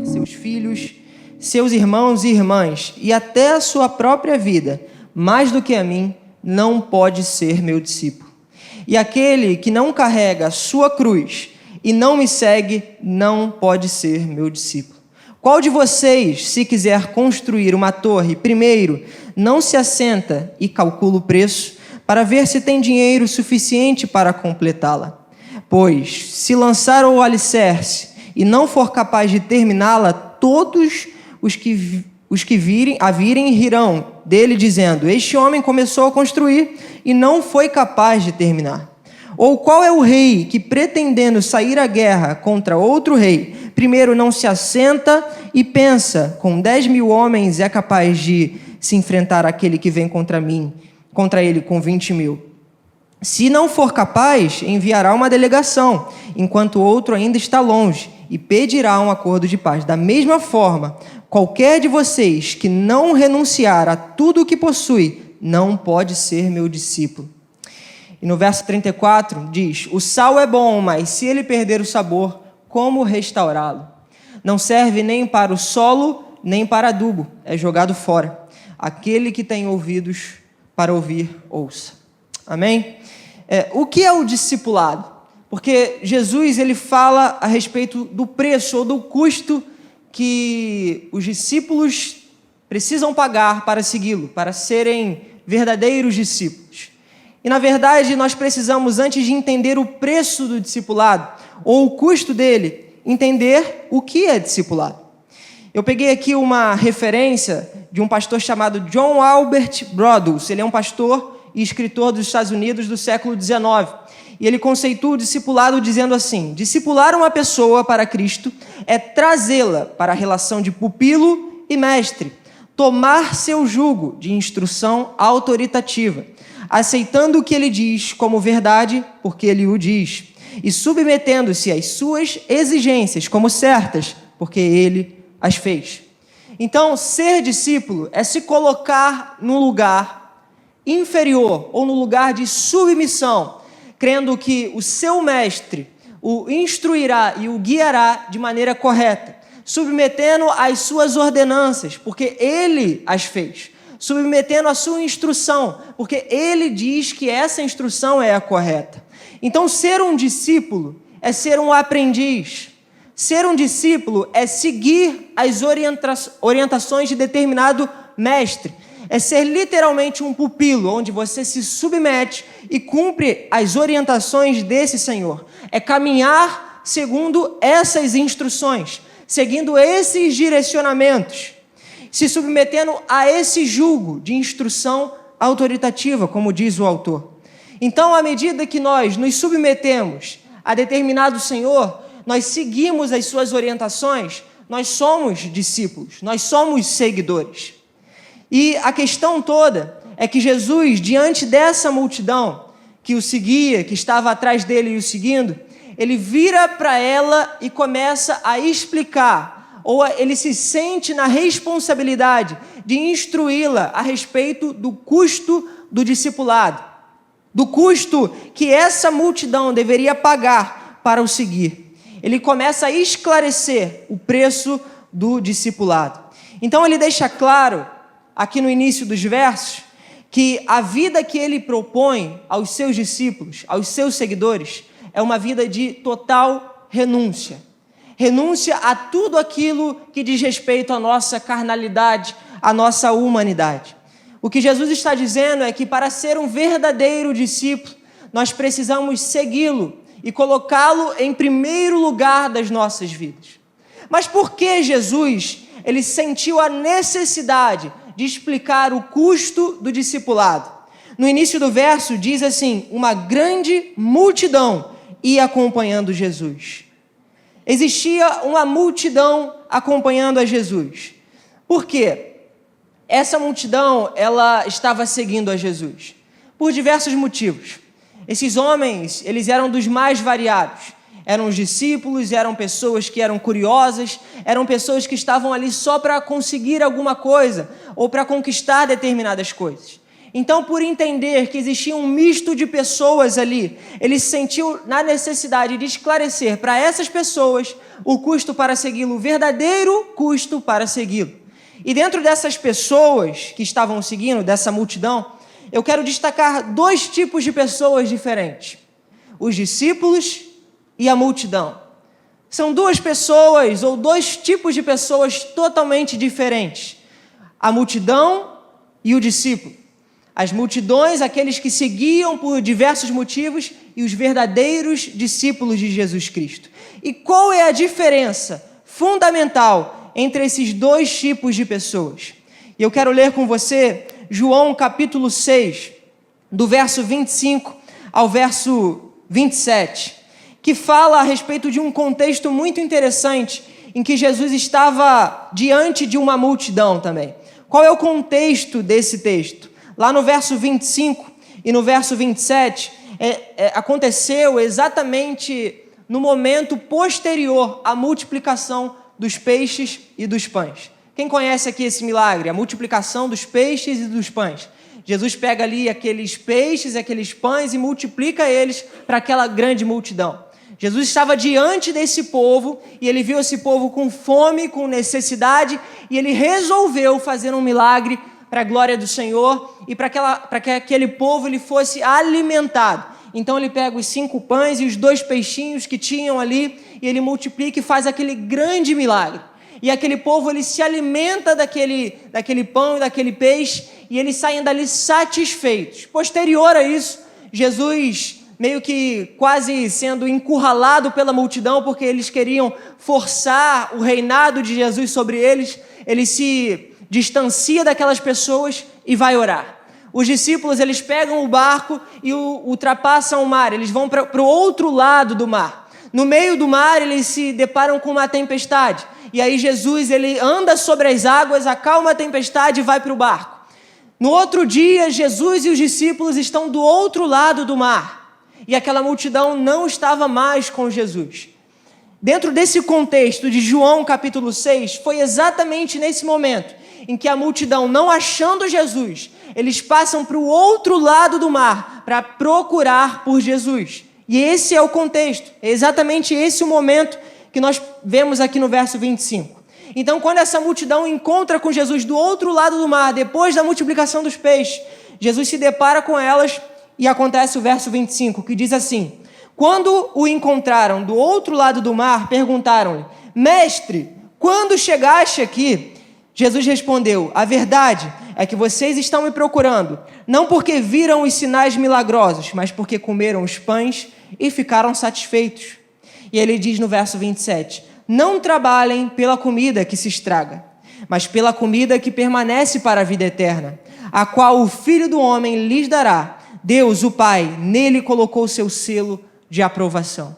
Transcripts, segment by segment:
Seus filhos, seus irmãos e irmãs, e até a sua própria vida, mais do que a mim, não pode ser meu discípulo. E aquele que não carrega a sua cruz e não me segue, não pode ser meu discípulo. Qual de vocês, se quiser construir uma torre, primeiro, não se assenta e calcula o preço, para ver se tem dinheiro suficiente para completá-la? Pois, se lançar o alicerce e não for capaz de terminá-la, todos os que virem rirão dele, dizendo: este homem começou a construir e não foi capaz de terminar. Ou qual é o rei que, pretendendo sair à guerra contra outro rei, primeiro não se assenta e pensa: com 10.000 homens é capaz de se enfrentar aquele que vem contra ele com 20.000? Se não for capaz, enviará uma delegação, enquanto o outro ainda está longe, e pedirá um acordo de paz. Da mesma forma, qualquer de vocês que não renunciar a tudo o que possui, não pode ser meu discípulo. E no verso 34 diz: o sal é bom, mas se ele perder o sabor, como restaurá-lo? Não serve nem para o solo, nem para adubo, é jogado fora. Aquele que tem ouvidos para ouvir, ouça. Amém? O que é o discipulado? Porque Jesus ele fala a respeito do preço ou do custo que os discípulos precisam pagar para segui-lo, para serem verdadeiros discípulos. E, na verdade, nós precisamos, antes de entender o preço do discipulado, ou o custo dele, entender o que é discipulado. Eu peguei aqui uma referência de um pastor chamado John Albert Brodus. Ele é um pastor e escritor dos Estados Unidos do século XIX. E ele conceitua o discipulado dizendo assim: discipular uma pessoa para Cristo é trazê-la para a relação de pupilo e mestre, tomar seu jugo de instrução autoritativa, aceitando o que ele diz como verdade, porque ele o diz, e submetendo-se às suas exigências como certas, porque ele as fez. Então, ser discípulo é se colocar no lugar inferior ou no lugar de submissão, crendo que o seu mestre o instruirá e o guiará de maneira correta, submetendo às suas ordenanças, porque ele as fez, submetendo a sua instrução, porque ele diz que essa instrução é a correta. Então, ser um discípulo é ser um aprendiz. Ser um discípulo é seguir as orientações de determinado mestre. É ser literalmente um pupilo, onde você se submete e cumpre as orientações desse Senhor. É caminhar segundo essas instruções, seguindo esses direcionamentos, se submetendo a esse jugo de instrução autoritativa, como diz o autor. Então, à medida que nós nos submetemos a determinado Senhor, nós seguimos as suas orientações, nós somos discípulos, nós somos seguidores. E a questão toda é que Jesus, diante dessa multidão que o seguia, que estava atrás dele e o seguindo, ele vira para ela e começa a explicar, ou ele se sente na responsabilidade de instruí-la a respeito do custo do discipulado, do custo que essa multidão deveria pagar para o seguir. Ele começa a esclarecer o preço do discipulado. Então ele deixa claro, aqui no início dos versos, que a vida que ele propõe aos seus discípulos, aos seus seguidores, é uma vida de total renúncia. Renúncia a tudo aquilo que diz respeito à nossa carnalidade, à nossa humanidade. O que Jesus está dizendo é que para ser um verdadeiro discípulo, nós precisamos segui-lo e colocá-lo em primeiro lugar das nossas vidas. Mas por que Jesus, ele sentiu a necessidade de explicar o custo do discipulado? No início do verso diz assim: uma grande multidão ia acompanhando Jesus. Existia uma multidão acompanhando a Jesus. Por quê? Essa multidão, ela estava seguindo a Jesus por diversos motivos. Esses homens, eles eram dos mais variados. Eram os discípulos, eram pessoas que eram curiosas, eram pessoas que estavam ali só para conseguir alguma coisa ou para conquistar determinadas coisas. Então, por entender que existia um misto de pessoas ali, ele se sentiu na necessidade de esclarecer para essas pessoas o custo para segui-lo, o verdadeiro custo para segui-lo. E dentro dessas pessoas que estavam seguindo, dessa multidão, eu quero destacar dois tipos de pessoas diferentes: os discípulos e a multidão. São duas pessoas ou dois tipos de pessoas totalmente diferentes: a multidão e o discípulo. As multidões, aqueles que seguiam por diversos motivos, e os verdadeiros discípulos de Jesus Cristo. E qual é a diferença fundamental entre esses dois tipos de pessoas? E eu quero ler com você João capítulo 6, do verso 25 ao verso 27, que fala a respeito de um contexto muito interessante, em que Jesus estava diante de uma multidão também. Qual é o contexto desse texto? Lá no verso 25 e no verso 27, aconteceu exatamente no momento posterior à multiplicação dos peixes e dos pães. Quem conhece aqui esse milagre? A multiplicação dos peixes e dos pães. Jesus pega ali aqueles peixes e aqueles pães e multiplica eles para aquela grande multidão. Jesus estava diante desse povo e ele viu esse povo com fome, com necessidade, e ele resolveu fazer um milagre para a glória do Senhor e para que aquele povo ele fosse alimentado. Então ele pega os 5 pães e os 2 peixinhos que tinham ali e ele multiplica e faz aquele grande milagre. E aquele povo ele se alimenta daquele pão e daquele peixe e eles saem dali satisfeitos. Posterior a isso, Jesus meio que quase sendo encurralado pela multidão, porque eles queriam forçar o reinado de Jesus sobre eles, ele se distancia daquelas pessoas e vai orar. Os discípulos, eles pegam o barco e ultrapassam o mar, eles vão para o outro lado do mar. No meio do mar, eles se deparam com uma tempestade, e aí Jesus, ele anda sobre as águas, acalma a tempestade e vai para o barco. No outro dia, Jesus e os discípulos estão do outro lado do mar, e aquela multidão não estava mais com Jesus. Dentro desse contexto de João capítulo 6, foi exatamente nesse momento em que a multidão, não achando Jesus, eles passam para o outro lado do mar para procurar por Jesus. E esse é o contexto, é exatamente esse o momento que nós vemos aqui no verso 25. Então, quando essa multidão encontra com Jesus do outro lado do mar, depois da multiplicação dos peixes, Jesus se depara com elas e acontece o verso 25, que diz assim: quando o encontraram do outro lado do mar, perguntaram-lhe: Mestre, quando chegaste aqui? Jesus respondeu: a verdade é que vocês estão me procurando, não porque viram os sinais milagrosos, mas porque comeram os pães e ficaram satisfeitos. E ele diz no verso 27, não trabalhem pela comida que se estraga, mas pela comida que permanece para a vida eterna, a qual o Filho do Homem lhes dará. Deus, o Pai, nele colocou o seu selo de aprovação.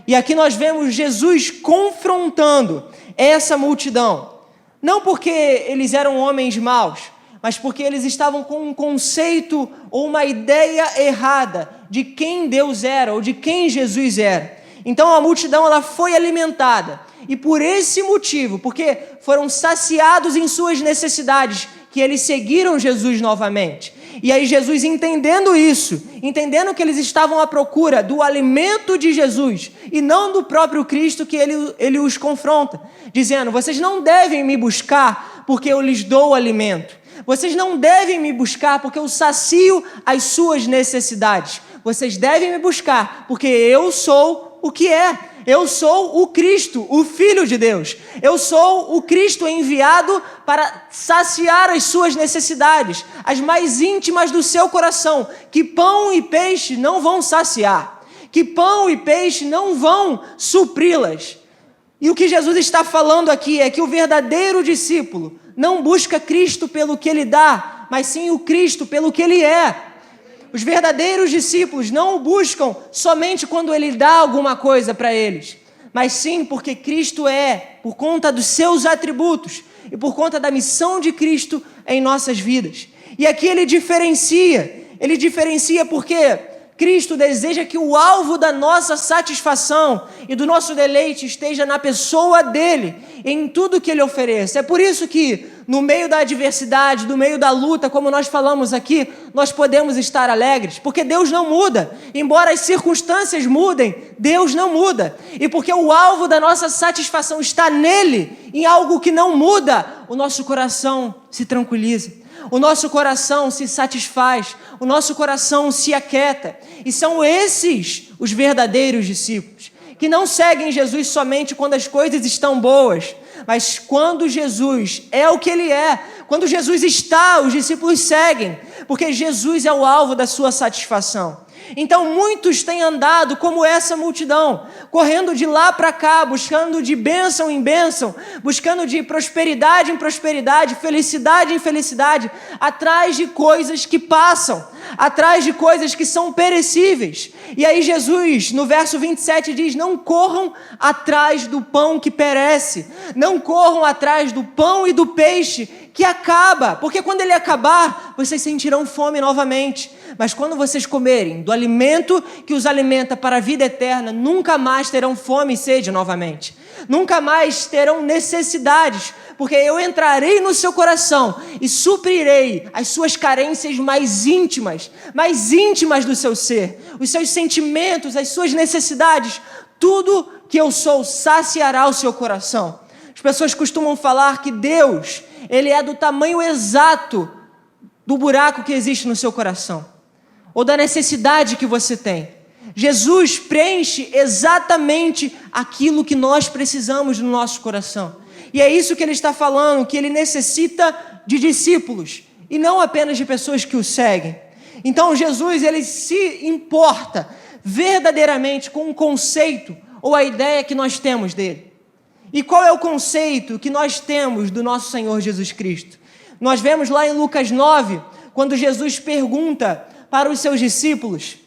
E aqui nós vemos Jesus confrontando essa multidão, não porque eles eram homens maus, mas porque eles estavam com um conceito ou uma ideia errada de quem Deus era ou de quem Jesus era. Então a multidão ela foi alimentada, e por esse motivo, porque foram saciados em suas necessidades, que eles seguiram Jesus novamente. E aí Jesus, entendendo isso, entendendo que eles estavam à procura do alimento de Jesus e não do próprio Cristo, que ele os confronta, dizendo: vocês não devem me buscar porque eu lhes dou alimento. Vocês não devem me buscar porque eu sacio as suas necessidades. Vocês devem me buscar porque eu sou o que é. Eu sou o Cristo, o Filho de Deus. Eu sou o Cristo enviado para saciar as suas necessidades, as mais íntimas do seu coração, que pão e peixe não vão saciar, que pão e peixe não vão supri-las. E o que Jesus está falando aqui é que o verdadeiro discípulo não busca Cristo pelo que ele dá, mas sim o Cristo pelo que ele é. Os verdadeiros discípulos não o buscam somente quando ele dá alguma coisa para eles, mas sim porque Cristo é, por conta dos seus atributos e por conta da missão de Cristo em nossas vidas. E aqui ele diferencia porque Cristo deseja que o alvo da nossa satisfação e do nosso deleite esteja na pessoa dele, em tudo que ele oferece. É por isso que no meio da adversidade, no meio da luta, como nós falamos aqui, nós podemos estar alegres, porque Deus não muda. Embora as circunstâncias mudem, Deus não muda. E porque o alvo da nossa satisfação está nele, em algo que não muda, o nosso coração se tranquiliza, o nosso coração se satisfaz, o nosso coração se aquieta. E são esses os verdadeiros discípulos, que não seguem Jesus somente quando as coisas estão boas, mas quando Jesus é o que Ele é. Quando Jesus está, os discípulos seguem, porque Jesus é o alvo da sua satisfação. Então muitos têm andado como essa multidão, correndo de lá para cá, buscando de bênção em bênção, buscando de prosperidade em prosperidade, felicidade em felicidade, atrás de coisas que passam, atrás de coisas que são perecíveis. E aí Jesus, no verso 27, diz: não corram atrás do pão que perece, não corram atrás do pão e do peixe que acaba, porque quando ele acabar, vocês sentirão fome novamente. Mas quando vocês comerem do alimento que os alimenta para a vida eterna, nunca mais terão fome e sede novamente. Nunca mais terão necessidades, porque eu entrarei no seu coração e suprirei as suas carências mais íntimas do seu ser, os seus sentimentos, as suas necessidades, tudo que eu sou saciará o seu coração. As pessoas costumam falar que Deus, Ele é do tamanho exato do buraco que existe no seu coração, ou da necessidade que você tem. Jesus preenche exatamente aquilo que nós precisamos no nosso coração. E é isso que Ele está falando, que Ele necessita de discípulos, e não apenas de pessoas que o seguem. Então Jesus, Ele se importa verdadeiramente com o conceito ou a ideia que nós temos dele. E qual é o conceito que nós temos do nosso Senhor Jesus Cristo? Nós vemos lá em Lucas 9, quando Jesus pergunta para os seus discípulos,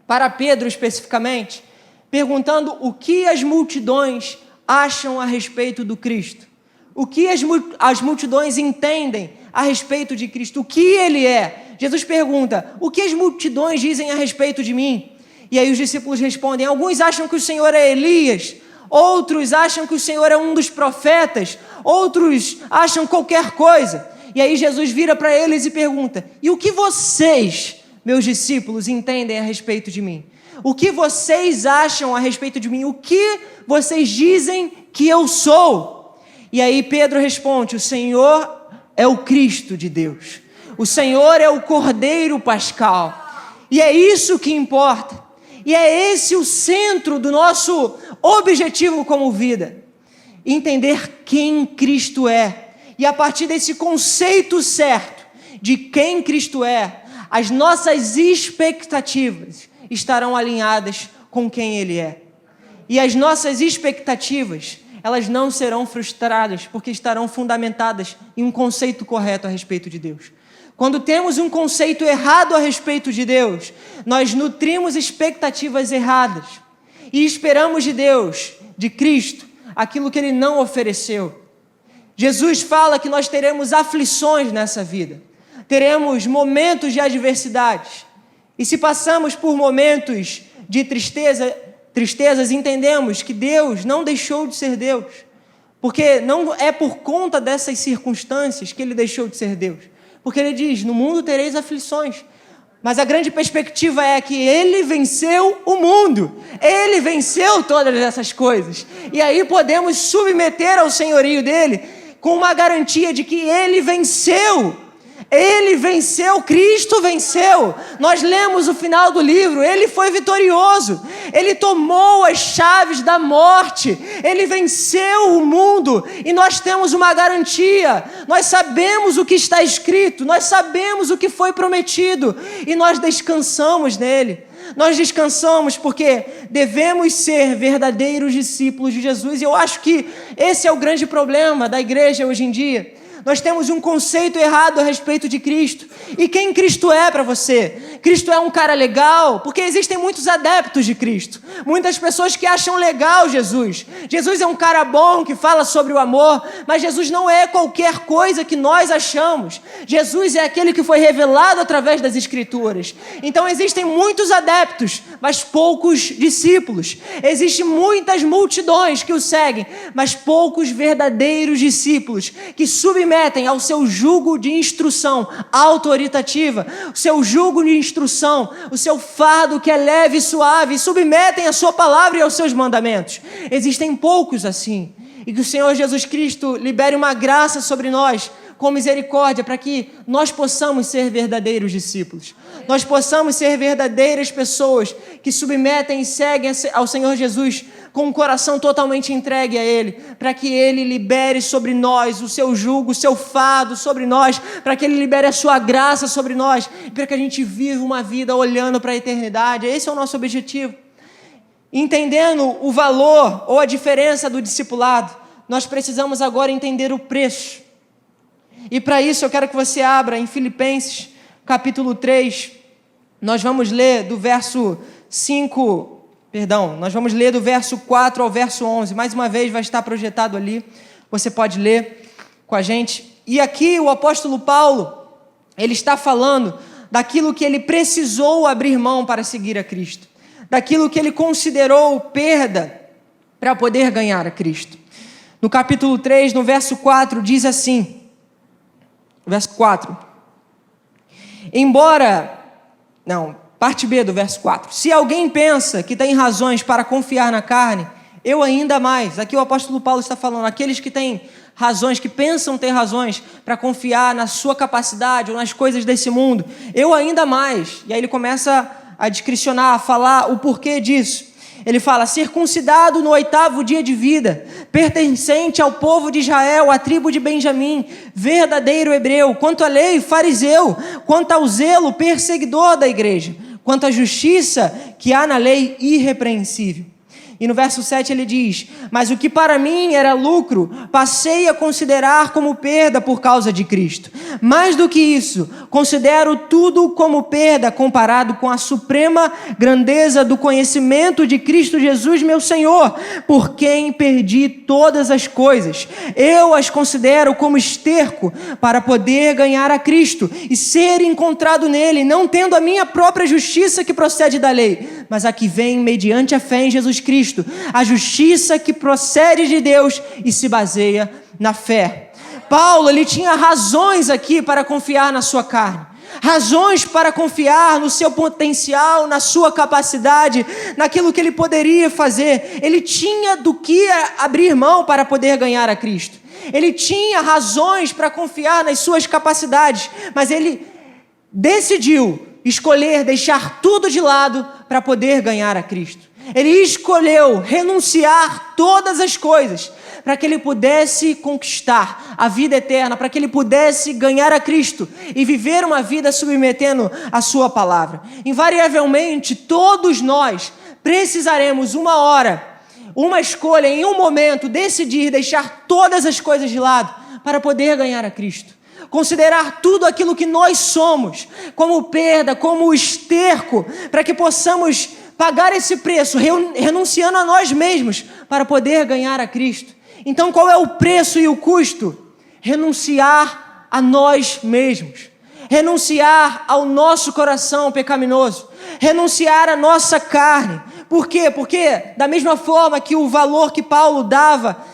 para Pedro especificamente, perguntando o que as multidões acham a respeito do Cristo. O que as multidões entendem a respeito de Cristo, o que Ele é. Jesus pergunta: o que as multidões dizem a respeito de mim? E aí os discípulos respondem: alguns acham que o Senhor é Elias, outros acham que o Senhor é um dos profetas, outros acham qualquer coisa. E aí Jesus vira para eles e pergunta: e o que vocês, meus discípulos, entendem a respeito de mim? O que vocês acham a respeito de mim? O que vocês dizem que eu sou? E aí Pedro responde: o Senhor é o Cristo de Deus. O Senhor é o Cordeiro Pascal. E é isso que importa. E é esse o centro do nosso objetivo como vida. Entender quem Cristo é. E a partir desse conceito certo de quem Cristo é, as nossas expectativas estarão alinhadas com quem Ele é. E as nossas expectativas, elas não serão frustradas, porque estarão fundamentadas em um conceito correto a respeito de Deus. Quando temos um conceito errado a respeito de Deus, nós nutrimos expectativas erradas e esperamos de Deus, de Cristo, aquilo que Ele não ofereceu. Jesus fala que nós teremos aflições nessa vida, teremos momentos de adversidades, e se passamos por momentos de tristezas, entendemos que Deus não deixou de ser Deus, porque não é por conta dessas circunstâncias que Ele deixou de ser Deus, porque Ele diz: no mundo tereis aflições, mas a grande perspectiva é que Ele venceu o mundo, Ele venceu todas essas coisas, e aí podemos submeter ao senhorio dEle, com uma garantia de que Ele venceu, Cristo venceu. Nós lemos o final do livro, Ele foi vitorioso, Ele tomou as chaves da morte, Ele venceu o mundo, e nós temos uma garantia, nós sabemos o que está escrito, nós sabemos o que foi prometido, e nós descansamos nele. Nós descansamos porque devemos ser verdadeiros discípulos de Jesus, e eu acho que esse é o grande problema da igreja hoje em dia. Nós temos um conceito errado a respeito de Cristo. E quem Cristo é para você? Cristo é um cara legal, porque existem muitos adeptos de Cristo, muitas pessoas que acham legal Jesus. Jesus é um cara bom que fala sobre o amor, mas Jesus não é qualquer coisa que nós achamos. Jesus é aquele que foi revelado através das Escrituras. Então existem muitos adeptos, mas poucos discípulos. Existem muitas multidões que o seguem, mas poucos verdadeiros discípulos que submetem ao seu jugo de instrução autoritativa, o seu jugo de instrução, o seu fardo que é leve e suave, e submetem a sua palavra e aos seus mandamentos. Existem poucos assim, e que o Senhor Jesus Cristo libere uma graça sobre nós, com misericórdia, para que nós possamos ser verdadeiros discípulos, nós possamos ser verdadeiras pessoas que submetem e seguem ao Senhor Jesus com o coração totalmente entregue a Ele, para que Ele libere sobre nós o seu jugo, o seu fardo sobre nós, para que Ele libere a sua graça sobre nós, para que a gente viva uma vida olhando para a eternidade. Esse é o nosso objetivo. Entendendo o valor ou a diferença do discipulado, nós precisamos agora entender o preço. E para isso eu quero que você abra em Filipenses, capítulo 3, nós vamos ler do verso 4 ao verso 11, mais uma vez vai estar projetado ali, você pode ler com a gente. E aqui o apóstolo Paulo, ele está falando daquilo que ele precisou abrir mão para seguir a Cristo, daquilo que ele considerou perda para poder ganhar a Cristo. No capítulo 3, no verso 4, diz assim, verso 4, parte B do verso 4. Se alguém pensa que tem razões para confiar na carne, eu ainda mais. Aqui o apóstolo Paulo está falando, aqueles que têm razões, que pensam ter razões para confiar na sua capacidade ou nas coisas desse mundo, eu ainda mais. E aí ele começa a discricionar, a falar o porquê disso. Ele fala, circuncidado no 8º dia de vida, pertencente ao povo de Israel, à tribo de Benjamim, verdadeiro hebreu, quanto à lei, fariseu, quanto ao zelo, perseguidor da igreja, quanto à justiça que há na lei, irrepreensível. E no verso 7 ele diz, mas o que para mim era lucro, passei a considerar como perda por causa de Cristo. Mais do que isso, considero tudo como perda comparado com a suprema grandeza do conhecimento de Cristo Jesus, meu Senhor, por quem perdi todas as coisas. Eu as considero como esterco para poder ganhar a Cristo e ser encontrado nele, não tendo a minha própria justiça que procede da lei, mas a que vem mediante a fé em Jesus Cristo, a justiça que procede de Deus e se baseia na fé. Paulo, ele tinha razões aqui para confiar na sua carne, razões para confiar no seu potencial, na sua capacidade, naquilo que ele poderia fazer. Ele tinha do que abrir mão para poder ganhar a Cristo. Ele tinha razões para confiar nas suas capacidades, mas ele decidiu escolher deixar tudo de lado para poder ganhar a Cristo. Ele escolheu renunciar todas as coisas para que ele pudesse conquistar a vida eterna, para que ele pudesse ganhar a Cristo e viver uma vida submetendo a sua palavra. Invariavelmente, todos nós precisaremos uma hora, uma escolha, em um momento, decidir deixar todas as coisas de lado para poder ganhar a Cristo. Considerar tudo aquilo que nós somos como perda, como esterco, para que possamos pagar esse preço, renunciando a nós mesmos para poder ganhar a Cristo. Então, qual é o preço e o custo? Renunciar a nós mesmos, renunciar ao nosso coração pecaminoso, renunciar à nossa carne. Por quê? Porque da mesma forma que o valor que Paulo dava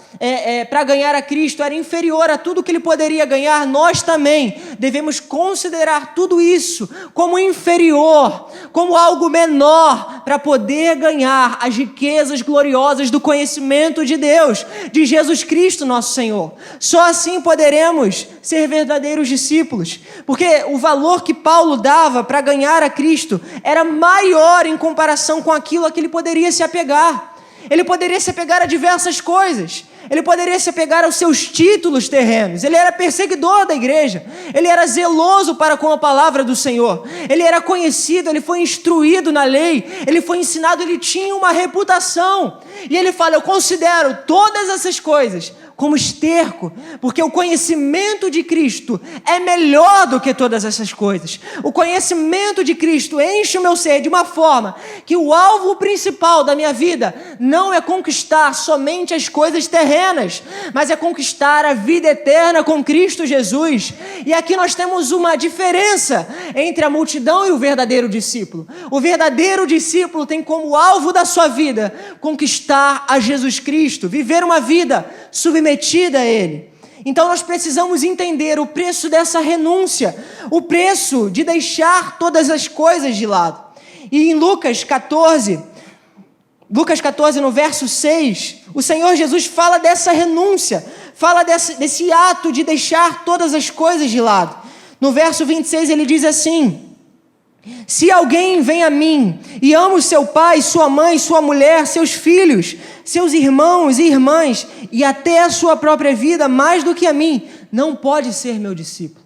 para ganhar a Cristo era inferior a tudo que ele poderia ganhar, nós também devemos considerar tudo isso como inferior, como algo menor, para poder ganhar as riquezas gloriosas do conhecimento de Deus, de Jesus Cristo nosso Senhor. Só assim poderemos ser verdadeiros discípulos, porque o valor que Paulo dava para ganhar a Cristo era maior em comparação com aquilo a que ele poderia se apegar. Ele poderia se apegar a diversas coisas. Ele poderia se apegar aos seus títulos terrenos. Ele era perseguidor da igreja. Ele era zeloso para com a palavra do Senhor. Ele era conhecido, ele foi instruído na lei. Ele foi ensinado, ele tinha uma reputação. E ele fala, eu considero todas essas coisas como esterco, porque o conhecimento de Cristo é melhor do que todas essas coisas. O conhecimento de Cristo enche o meu ser de uma forma que o alvo principal da minha vida não é conquistar somente as coisas terrenas, mas é conquistar a vida eterna com Cristo Jesus. E aqui nós temos uma diferença entre a multidão e o verdadeiro discípulo. O verdadeiro discípulo tem como alvo da sua vida conquistar a Jesus Cristo, viver uma vida submetida a Ele. Então nós precisamos entender o preço dessa renúncia, o preço de deixar todas as coisas de lado. E em Lucas 14, no verso 6, o Senhor Jesus fala dessa renúncia, fala desse ato de deixar todas as coisas de lado. No verso 26 ele diz assim: se alguém vem a mim e ama o seu pai, sua mãe, sua mulher, seus filhos, seus irmãos e irmãs, e até a sua própria vida mais do que a mim, não pode ser meu discípulo.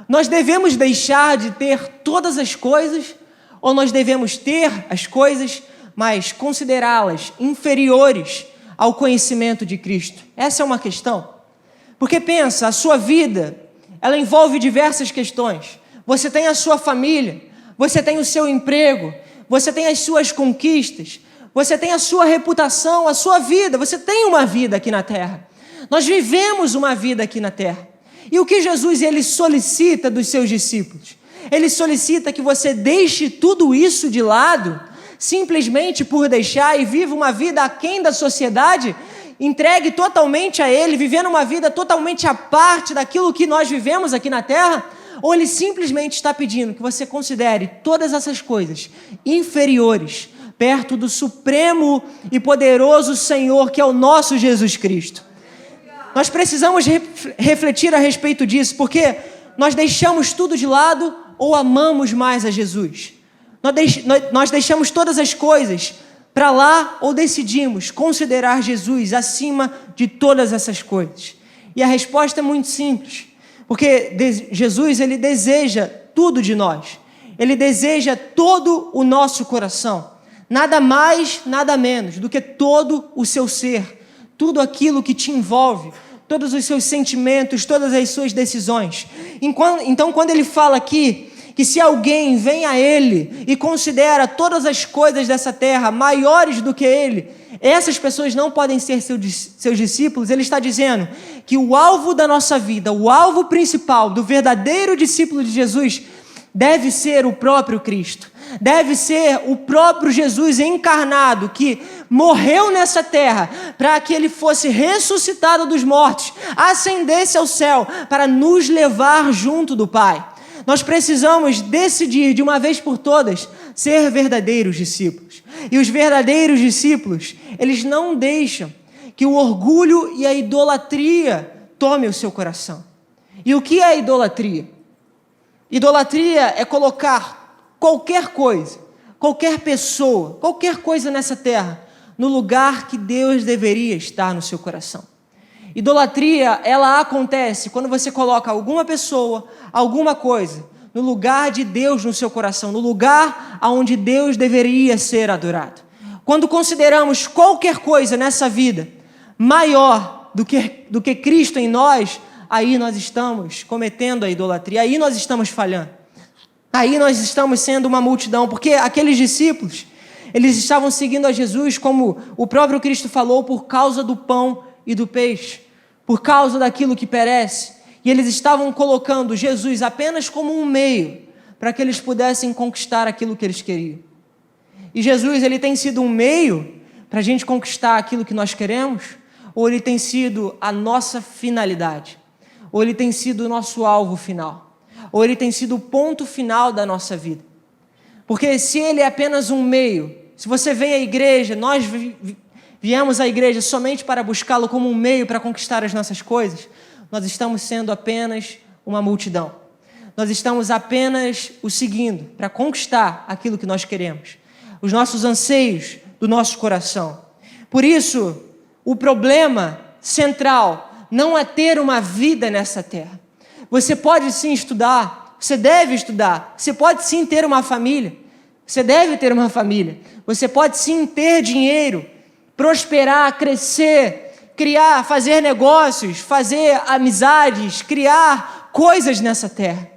Nós devemos deixar de ter todas as coisas, ou nós devemos ter as coisas, mas considerá-las inferiores ao conhecimento de Cristo? Essa é uma questão. Porque pensa, a sua vida, ela envolve diversas questões. Você tem a sua família, você tem o seu emprego, você tem as suas conquistas, você tem a sua reputação, a sua vida, você tem uma vida aqui na terra. Nós vivemos uma vida aqui na terra. E o que Jesus ele solicita dos seus discípulos? Ele solicita que você deixe tudo isso de lado, simplesmente por deixar e viva uma vida aquém da sociedade, entregue totalmente a Ele, vivendo uma vida totalmente à parte daquilo que nós vivemos aqui na terra? Ou Ele simplesmente está pedindo que você considere todas essas coisas inferiores perto do supremo e poderoso Senhor que é o nosso Jesus Cristo? Nós precisamos refletir a respeito disso, porque nós deixamos tudo de lado ou amamos mais a Jesus? Nós deixamos todas as coisas para lá ou decidimos considerar Jesus acima de todas essas coisas? E a resposta é muito simples, porque Jesus ele deseja tudo de nós. Ele deseja todo o nosso coração. Nada mais, nada menos do que todo o seu ser. Tudo aquilo que te envolve, todos os seus sentimentos, todas as suas decisões. Então, quando ele fala aqui que se alguém vem a ele e considera todas as coisas dessa terra maiores do que ele, essas pessoas não podem ser seus discípulos. Ele está dizendo que o alvo da nossa vida, o alvo principal do verdadeiro discípulo de Jesus, deve ser o próprio Cristo. Deve ser o próprio Jesus encarnado, que morreu nessa terra para que ele fosse ressuscitado dos mortos, ascendesse ao céu para nos levar junto do Pai. Nós precisamos decidir de uma vez por todas ser verdadeiros discípulos. E os verdadeiros discípulos, eles não deixam que o orgulho e a idolatria tome o seu coração. E o que é idolatria? Idolatria é colocar qualquer coisa, qualquer pessoa, qualquer coisa nessa terra, no lugar que Deus deveria estar no seu coração. Idolatria, ela acontece quando você coloca alguma pessoa, alguma coisa, no lugar de Deus no seu coração, no lugar onde Deus deveria ser adorado. Quando consideramos qualquer coisa nessa vida maior do que Cristo em nós, aí nós estamos cometendo a idolatria, aí nós estamos falhando. Aí nós estamos sendo uma multidão, porque aqueles discípulos, eles estavam seguindo a Jesus, como o próprio Cristo falou, por causa do pão e do peixe, por causa daquilo que perece. E eles estavam colocando Jesus apenas como um meio para que eles pudessem conquistar aquilo que eles queriam. E Jesus, ele tem sido um meio para a gente conquistar aquilo que nós queremos? Ou ele tem sido a nossa finalidade? Ou ele tem sido o nosso alvo final? Ou ele tem sido o ponto final da nossa vida? Porque se ele é apenas um meio, se você vem à igreja, nós viemos à igreja somente para buscá-lo como um meio para conquistar as nossas coisas, nós estamos sendo apenas uma multidão. Nós estamos apenas o seguindo para conquistar aquilo que nós queremos, os nossos anseios do nosso coração. Por isso, o problema central não é ter uma vida nessa terra. Você pode sim estudar, você deve estudar, você pode sim ter uma família, você deve ter uma família, você pode sim ter dinheiro, prosperar, crescer criar, fazer negócios, fazer amizades, criar coisas nessa terra.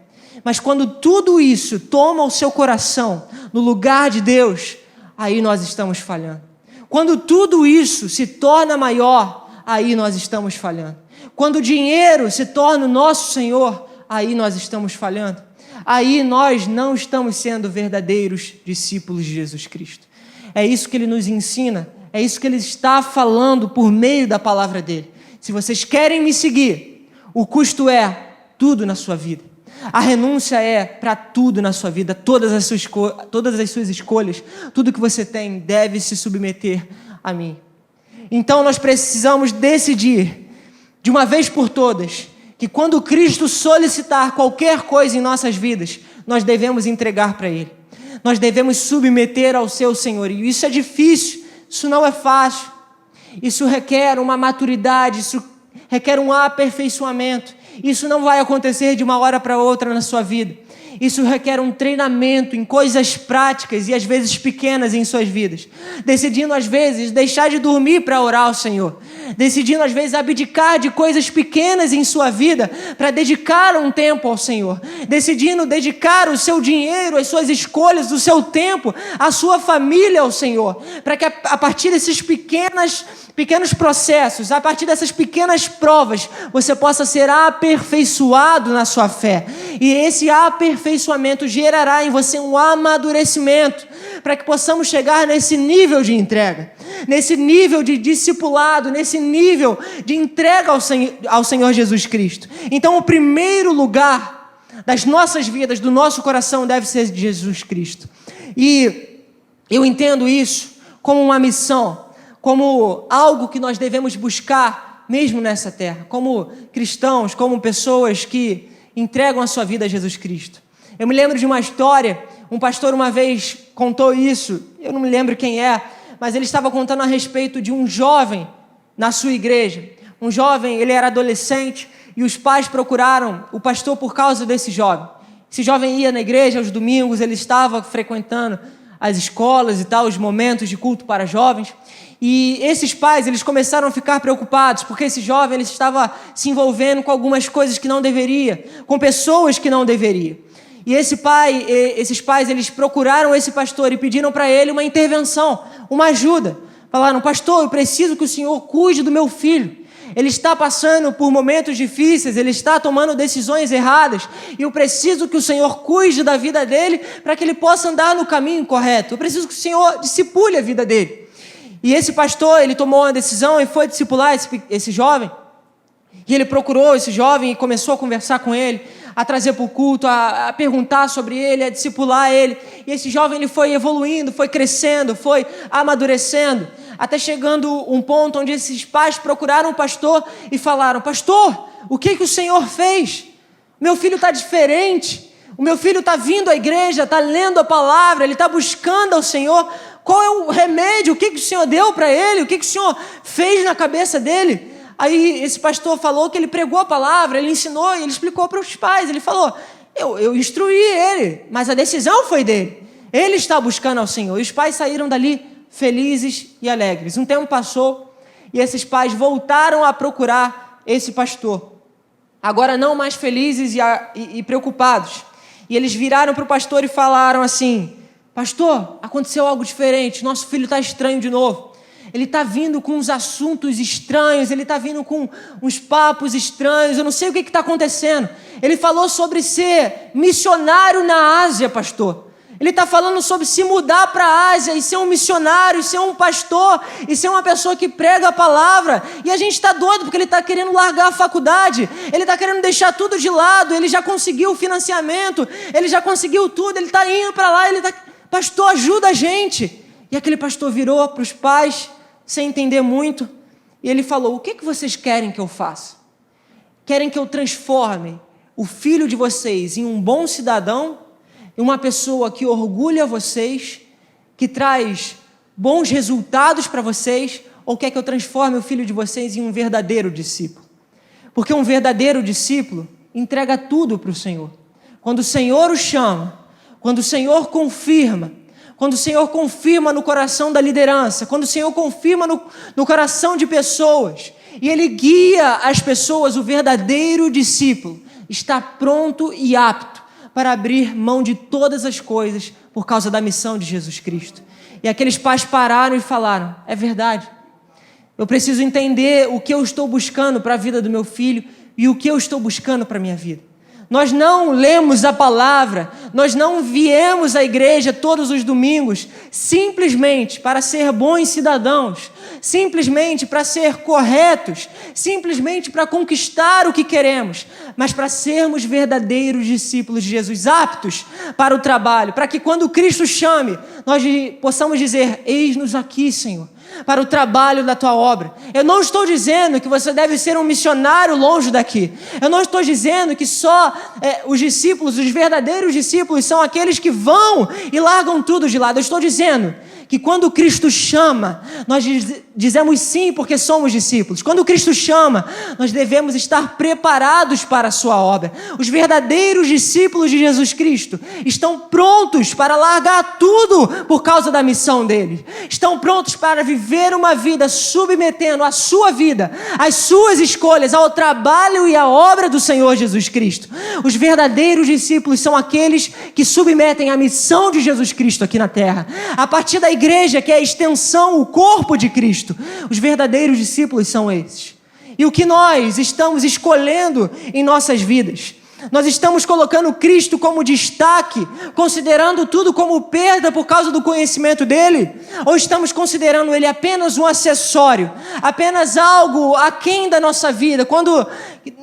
Mas quando tudo isso toma o seu coração no lugar de Deus, aí nós estamos falhando. Quando tudo isso se torna maior, aí nós estamos falhando. Quando o dinheiro se torna o nosso Senhor, aí nós estamos falhando. Aí nós não estamos sendo verdadeiros discípulos de Jesus Cristo. É isso que Ele nos ensina, é isso que Ele está falando por meio da palavra dEle. Se vocês querem me seguir, o custo é tudo na sua vida. A renúncia é para tudo na sua vida, todas as suas escolhas, tudo que você tem deve se submeter a mim. Então nós precisamos decidir, de uma vez por todas, que quando Cristo solicitar qualquer coisa em nossas vidas, nós devemos entregar para Ele. Nós devemos submeter ao seu senhorio. Isso é difícil, isso não é fácil. Isso requer uma maturidade, isso requer um aperfeiçoamento. Isso não vai acontecer de uma hora para outra na sua vida. Isso requer um treinamento em coisas práticas e às vezes pequenas em suas vidas. Decidindo às vezes deixar de dormir para orar ao Senhor. Decidindo às vezes abdicar de coisas pequenas em sua vida para dedicar um tempo ao Senhor. Decidindo dedicar o seu dinheiro, as suas escolhas, o seu tempo, a sua família ao Senhor. Para que a partir desses pequenos processos, a partir dessas pequenas provas, você possa ser aperfeiçoado na sua fé. E esse aperfeiçoamento gerará em você um amadurecimento, para que possamos chegar nesse nível de entrega, nesse nível de discipulado, nesse nível de entrega ao Senhor Jesus Cristo. Então, o primeiro lugar das nossas vidas, do nosso coração, deve ser de Jesus Cristo. E eu entendo isso como uma missão, como algo que nós devemos buscar mesmo nessa terra, como cristãos, como pessoas que entregam a sua vida a Jesus Cristo. Eu me lembro de uma história, um pastor uma vez contou isso, eu não me lembro quem é, mas ele estava contando a respeito de um jovem na sua igreja. Um jovem, ele era adolescente e os pais procuraram o pastor por causa desse jovem. Esse jovem ia na igreja aos domingos, ele estava frequentando as escolas e tal, os momentos de culto para jovens. E esses pais, eles começaram a ficar preocupados, porque esse jovem ele estava se envolvendo com algumas coisas que não deveria, com pessoas que não deveria. E esses pais, eles procuraram esse pastor e pediram para ele uma intervenção, uma ajuda. Falaram: pastor, eu preciso que o senhor cuide do meu filho. Ele está passando por momentos difíceis, ele está tomando decisões erradas, e eu preciso que o Senhor cuide da vida dele, para que ele possa andar no caminho correto. Eu preciso que o Senhor discipule a vida dele. E esse pastor, ele tomou uma decisão e foi discipular esse jovem. E ele procurou esse jovem e começou a conversar com ele, a trazer para o culto, a perguntar sobre ele, a discipular ele. E esse jovem ele foi evoluindo, foi crescendo, foi amadurecendo, até chegando um ponto onde esses pais procuraram o pastor e falaram: pastor, o que o Senhor fez? Meu filho está diferente, o meu filho está vindo à igreja, está lendo a palavra, ele está buscando ao Senhor. Qual é o remédio? O que o Senhor deu para ele? O que o Senhor fez na cabeça dele? Aí esse pastor falou que ele pregou a palavra, ele ensinou e ele explicou para os pais. Ele falou: eu instruí ele, mas a decisão foi dele. Ele está buscando ao Senhor. E os pais saíram dali felizes e alegres. Um tempo passou e esses pais voltaram a procurar esse pastor. Agora não mais felizes e preocupados. E eles viraram para o pastor e falaram assim: pastor, aconteceu algo diferente, nosso filho está estranho de novo. Ele está vindo com uns assuntos estranhos, ele está vindo com uns papos estranhos, eu não sei o que está acontecendo. Ele falou sobre ser missionário na Ásia, pastor. Ele está falando sobre se mudar para a Ásia e ser um missionário, e ser um pastor, e ser uma pessoa que prega a palavra. E a gente está doido porque ele está querendo largar a faculdade, ele está querendo deixar tudo de lado, ele já conseguiu o financiamento, ele já conseguiu tudo, ele está indo para lá, pastor, ajuda a gente. E aquele pastor virou para os pais, sem entender muito, e ele falou: o que vocês querem que eu faça? Querem que eu transforme o filho de vocês em um bom cidadão, em uma pessoa que orgulha vocês, que traz bons resultados para vocês, ou quer que eu transforme o filho de vocês em um verdadeiro discípulo? Porque um verdadeiro discípulo entrega tudo para o Senhor. Quando o Senhor o chama, quando o Senhor confirma, quando o Senhor confirma no coração da liderança, quando o Senhor confirma no coração de pessoas E ele guia as pessoas, o verdadeiro discípulo está pronto e apto para abrir mão de todas as coisas por causa da missão de Jesus Cristo. E aqueles pais pararam e falaram: é verdade, eu preciso entender o que eu estou buscando para a vida do meu filho e o que eu estou buscando para a minha vida. Nós não lemos a palavra, nós não viemos à igreja todos os domingos simplesmente para ser bons cidadãos, simplesmente para ser corretos, simplesmente para conquistar o que queremos, mas para sermos verdadeiros discípulos de Jesus, aptos para o trabalho, para que quando Cristo chame, nós possamos dizer: eis-nos aqui, Senhor, para o trabalho da tua obra. Eu não estou dizendo que você deve ser um missionário longe daqui. Eu não estou dizendo que só os discípulos, os verdadeiros discípulos, são aqueles que vão e largam tudo de lado. Eu estou dizendo que quando Cristo chama, nós dizemos sim porque somos discípulos. Quando Cristo chama, nós devemos estar preparados para a sua obra. Os verdadeiros discípulos de Jesus Cristo estão prontos para largar tudo por causa da missão dele. Estão prontos para viver uma vida submetendo a sua vida, as suas escolhas ao trabalho e à obra do Senhor Jesus Cristo. Os verdadeiros discípulos são aqueles que submetem a missão de Jesus Cristo aqui na terra. A partir da igreja, que é a extensão, o corpo de Cristo, os verdadeiros discípulos são esses. E o que nós estamos escolhendo em nossas vidas? Nós estamos colocando Cristo como destaque, considerando tudo como perda por causa do conhecimento dele? Ou estamos considerando ele apenas um acessório, apenas algo aquém da nossa vida? Quando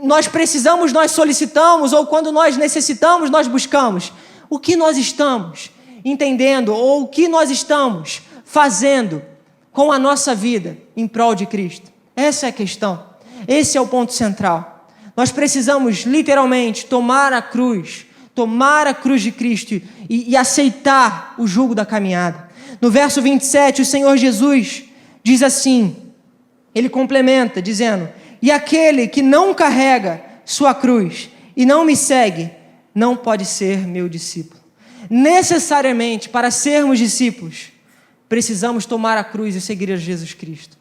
nós precisamos, nós solicitamos, ou quando nós necessitamos, nós buscamos. O que nós estamos entendendo, ou o que nós estamos fazendo com a nossa vida em prol de Cristo? Essa é a questão, esse é o ponto central. Nós precisamos literalmente tomar a cruz de Cristo e aceitar o jugo da caminhada. No verso 27, o Senhor Jesus diz assim, ele complementa dizendo: e aquele que não carrega sua cruz e não me segue, não pode ser meu discípulo. Necessariamente, para sermos discípulos, precisamos tomar a cruz e seguir a Jesus Cristo.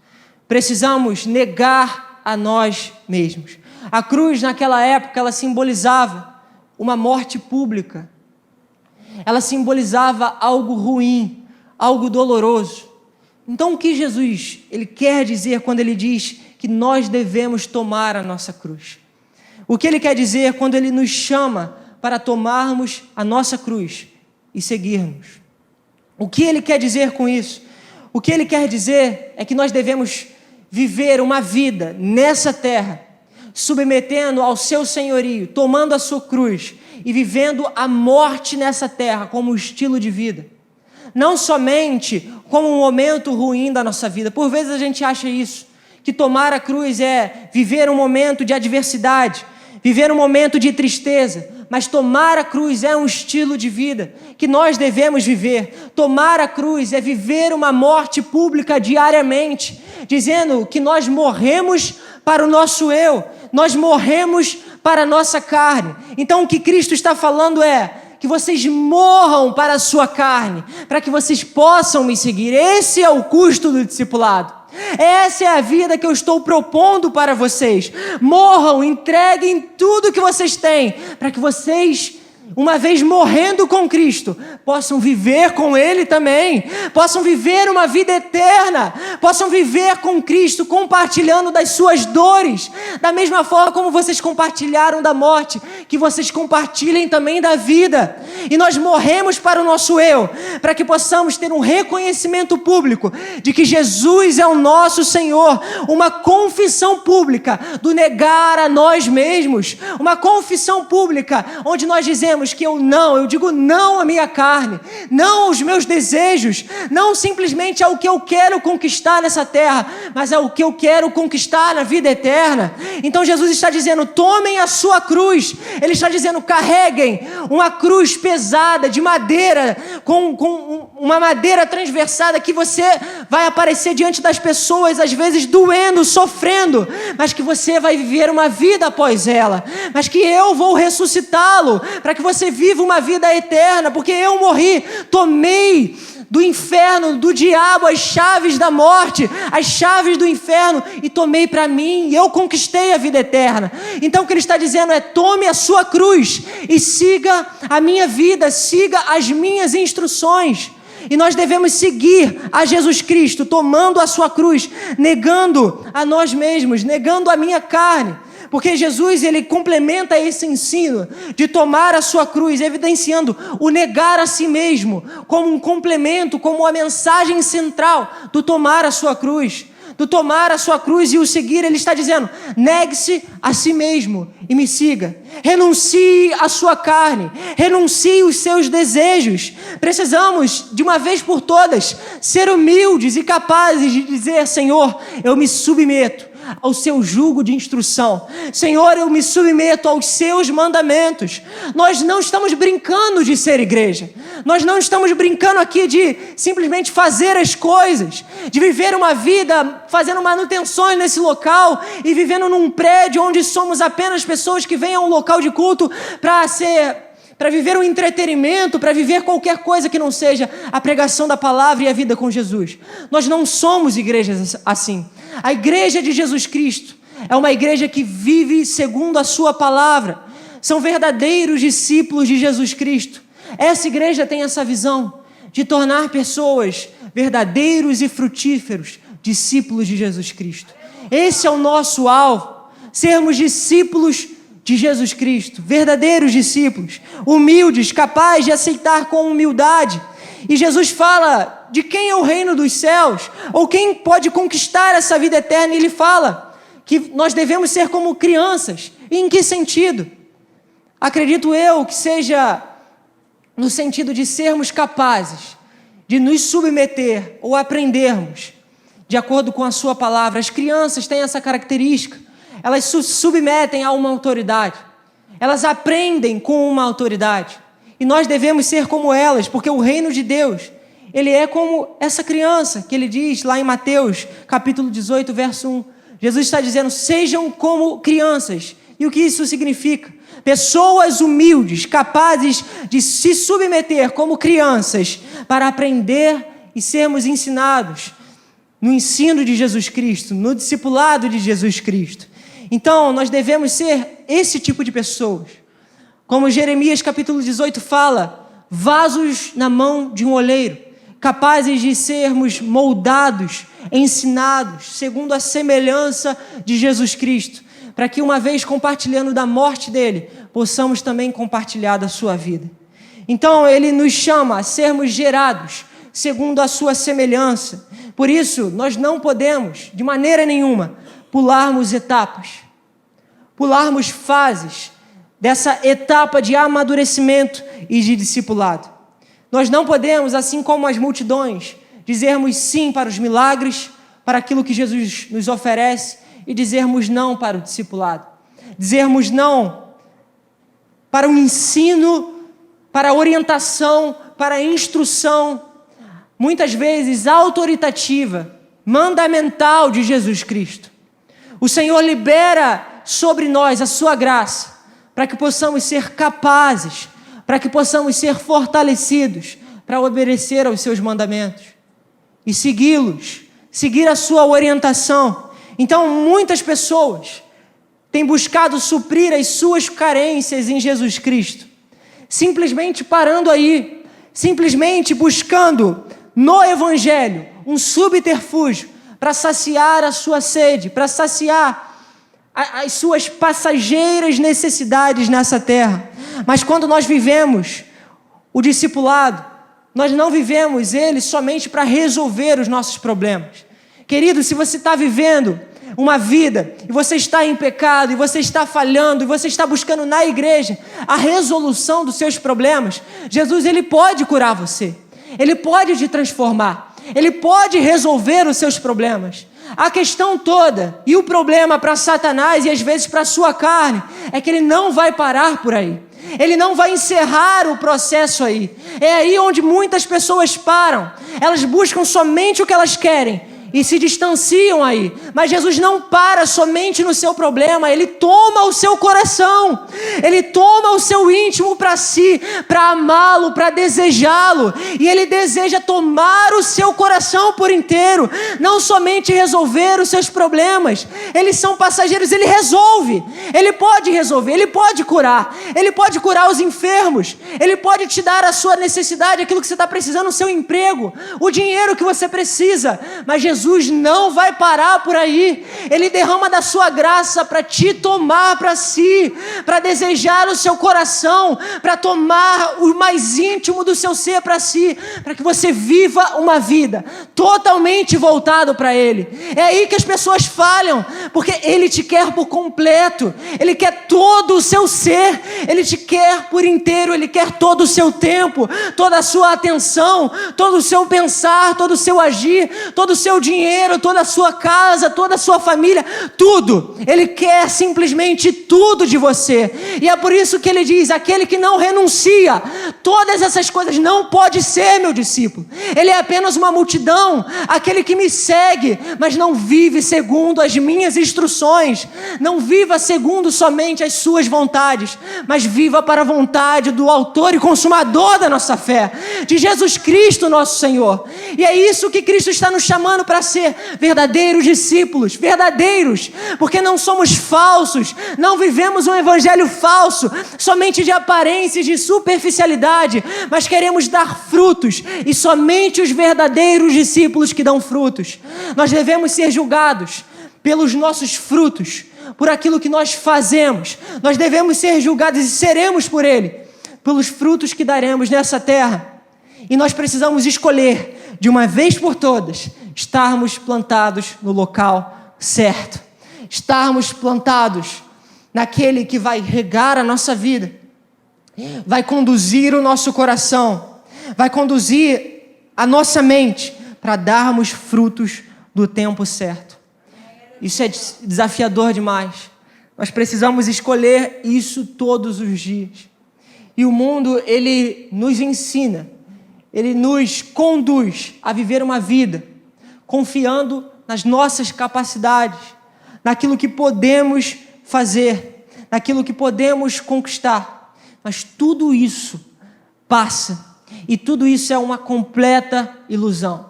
Precisamos negar a nós mesmos. A cruz, naquela época, ela simbolizava uma morte pública. Ela simbolizava algo ruim, algo doloroso. Então, o que Jesus ele quer dizer quando ele diz que nós devemos tomar a nossa cruz? O que ele quer dizer quando ele nos chama para tomarmos a nossa cruz e seguirmos? O que ele quer dizer com isso? O que ele quer dizer é que nós devemos viver uma vida nessa terra, submetendo ao seu senhorio, tomando a sua cruz e vivendo a morte nessa terra como estilo de vida. Não somente como um momento ruim da nossa vida. Por vezes a gente acha isso, que tomar a cruz é viver um momento de adversidade, viver um momento de tristeza, mas tomar a cruz é um estilo de vida que nós devemos viver. Tomar a cruz é viver uma morte pública diariamente, dizendo que nós morremos para o nosso eu, nós morremos para a nossa carne. Então o que Cristo está falando é que vocês morram para a sua carne, para que vocês possam me seguir. Esse é o custo do discipulado. Essa é a vida que eu estou propondo para vocês. Morram, entreguem tudo que vocês têm, para que vocês, uma vez morrendo com Cristo, possam viver com Ele também, possam viver uma vida eterna, possam viver com Cristo, compartilhando das suas dores, da mesma forma como vocês compartilharam da morte, que vocês compartilhem também da vida. E nós morremos para o nosso eu, para que possamos ter um reconhecimento público de que Jesus é o nosso Senhor, uma confissão pública do negar a nós mesmos, uma confissão pública onde nós dizemos que eu digo não à minha carne, não aos meus desejos, não simplesmente ao que eu quero conquistar nessa terra, mas ao que eu quero conquistar na vida eterna. Então Jesus está dizendo: tomem a sua cruz. Ele está dizendo: carreguem uma cruz pesada de madeira, com uma madeira transversada, que você vai aparecer diante das pessoas, às vezes doendo, sofrendo, mas que você vai viver uma vida após ela, mas que eu vou ressuscitá-lo, para que você viva uma vida eterna, porque eu morri, tomei do inferno, do diabo, as chaves da morte, as chaves do inferno, e tomei para mim, e eu conquistei a vida eterna. Então o que ele está dizendo é: tome a sua cruz e siga a minha vida, siga as minhas instruções. E nós devemos seguir a Jesus Cristo, tomando a sua cruz, negando a nós mesmos, negando a minha carne. Porque Jesus, ele complementa esse ensino de tomar a sua cruz, evidenciando o negar a si mesmo, como um complemento, como a mensagem central do tomar a sua cruz. Do tomar a sua cruz e o seguir, ele está dizendo: negue-se a si mesmo e me siga. Renuncie a sua carne, renuncie os seus desejos. Precisamos, de uma vez por todas, ser humildes e capazes de dizer: Senhor, eu me submeto ao seu jugo de instrução. Senhor, eu me submeto aos seus mandamentos. Nós não estamos brincando de ser igreja. Nós não estamos brincando aqui de simplesmente fazer as coisas, de viver uma vida fazendo manutenções nesse local e vivendo num prédio onde somos apenas pessoas que vêm a um local de culto para viver um entretenimento, para viver qualquer coisa que não seja a pregação da palavra e a vida com Jesus. Nós não somos igrejas assim. A igreja de Jesus Cristo é uma igreja que vive segundo a sua palavra. São verdadeiros discípulos de Jesus Cristo. Essa igreja tem essa visão de tornar pessoas verdadeiros e frutíferos discípulos de Jesus Cristo. Esse é o nosso alvo, sermos discípulos de Jesus Cristo, verdadeiros discípulos, humildes, capazes de aceitar com humildade. E Jesus fala de quem é o reino dos céus, ou quem pode conquistar essa vida eterna, e ele fala que nós devemos ser como crianças. E em que sentido? Acredito eu que seja no sentido de sermos capazes de nos submeter ou aprendermos de acordo com a sua palavra. As crianças têm essa característica, elas se submetem a uma autoridade, elas aprendem com uma autoridade, e nós devemos ser como elas, porque o reino de Deus, ele é como essa criança, que ele diz lá em Mateus, capítulo 18, verso 1, Jesus está dizendo: sejam como crianças. E o que isso significa? Pessoas humildes, capazes de se submeter como crianças, para aprender e sermos ensinados no ensino de Jesus Cristo, no discipulado de Jesus Cristo. Então, nós devemos ser esse tipo de pessoas. Como Jeremias capítulo 18 fala, vasos na mão de um oleiro, capazes de sermos moldados, ensinados, segundo a semelhança de Jesus Cristo, para que uma vez compartilhando da morte dele, possamos também compartilhar da sua vida. Então, ele nos chama a sermos gerados, segundo a sua semelhança. Por isso, nós não podemos, de maneira nenhuma, pularmos etapas, pularmos fases dessa etapa de amadurecimento e de discipulado. Nós não podemos, assim como as multidões, dizermos sim para os milagres, para aquilo que Jesus nos oferece, e dizermos não para o discipulado. Dizermos não para o ensino, para a orientação, para a instrução, muitas vezes autoritativa, mandamental de Jesus Cristo. O Senhor libera sobre nós a sua graça, para que possamos ser capazes, para que possamos ser fortalecidos, para obedecer aos seus mandamentos e segui-los, seguir a sua orientação. Então, muitas pessoas têm buscado suprir as suas carências em Jesus Cristo, simplesmente parando aí, simplesmente buscando no Evangelho um subterfúgio para saciar a sua sede, para saciar as suas passageiras necessidades nessa terra. Mas quando nós vivemos o discipulado, nós não vivemos ele somente para resolver os nossos problemas. Querido, se você está vivendo uma vida e você está em pecado, e você está falhando, e você está buscando na igreja a resolução dos seus problemas, Jesus, ele pode curar você, ele pode te transformar, ele pode resolver os seus problemas. A questão toda e o problema para Satanás e às vezes para a sua carne é que ele não vai parar por aí. Ele não vai encerrar o processo aí. É aí onde muitas pessoas param. Elas buscam somente o que elas querem e se distanciam aí. Mas Jesus não para somente no seu problema, Ele toma o seu coração, Ele toma o seu íntimo para si, para amá-lo, para desejá-lo, e Ele deseja tomar o seu coração por inteiro, não somente resolver os seus problemas, eles são passageiros, Ele resolve, Ele pode resolver, Ele pode curar os enfermos, Ele pode te dar a sua necessidade, aquilo que você está precisando, o seu emprego, o dinheiro que você precisa, mas Jesus não vai parar por aí. Ele derrama da sua graça para te tomar para si, para desejar o seu coração, para tomar o mais íntimo do seu ser para si, para que você viva uma vida totalmente voltado para Ele. É aí que as pessoas falham, porque Ele te quer por completo, Ele quer todo o seu ser, Ele te quer por inteiro, Ele quer todo o seu tempo, toda a sua atenção, todo o seu pensar, todo o seu agir, todo o seu dinheiro, toda a sua casa, toda a sua família, tudo. Ele quer simplesmente tudo de você. E é por isso que Ele diz, aquele que não renuncia todas essas coisas não pode ser meu discípulo. Ele é apenas uma multidão, aquele que me segue, mas não vive segundo as minhas instruções, não viva segundo somente as suas vontades, mas viva para a vontade do autor e consumador da nossa fé, de Jesus Cristo nosso Senhor. E é isso que Cristo está nos chamando para ser verdadeiros discípulos, verdadeiros, porque não somos falsos, não vivemos um evangelho falso, somente de aparências, de superficialidade, mas queremos dar frutos, e somente os verdadeiros discípulos que dão frutos. Nós devemos ser julgados pelos nossos frutos, por aquilo que nós fazemos. Nós devemos ser julgados e seremos por Ele, pelos frutos que daremos nessa terra. E nós precisamos escolher, de uma vez por todas, estarmos plantados no local certo, estarmos plantados naquele que vai regar a nossa vida, vai conduzir o nosso coração, vai conduzir a nossa mente para darmos frutos do tempo certo. Isso é desafiador demais. Nós precisamos escolher isso todos os dias. E o mundo, ele nos ensina, ele nos conduz a viver uma vida confiando nas nossas capacidades, naquilo que podemos fazer, naquilo que podemos conquistar. Mas tudo isso passa, e tudo isso é uma completa ilusão.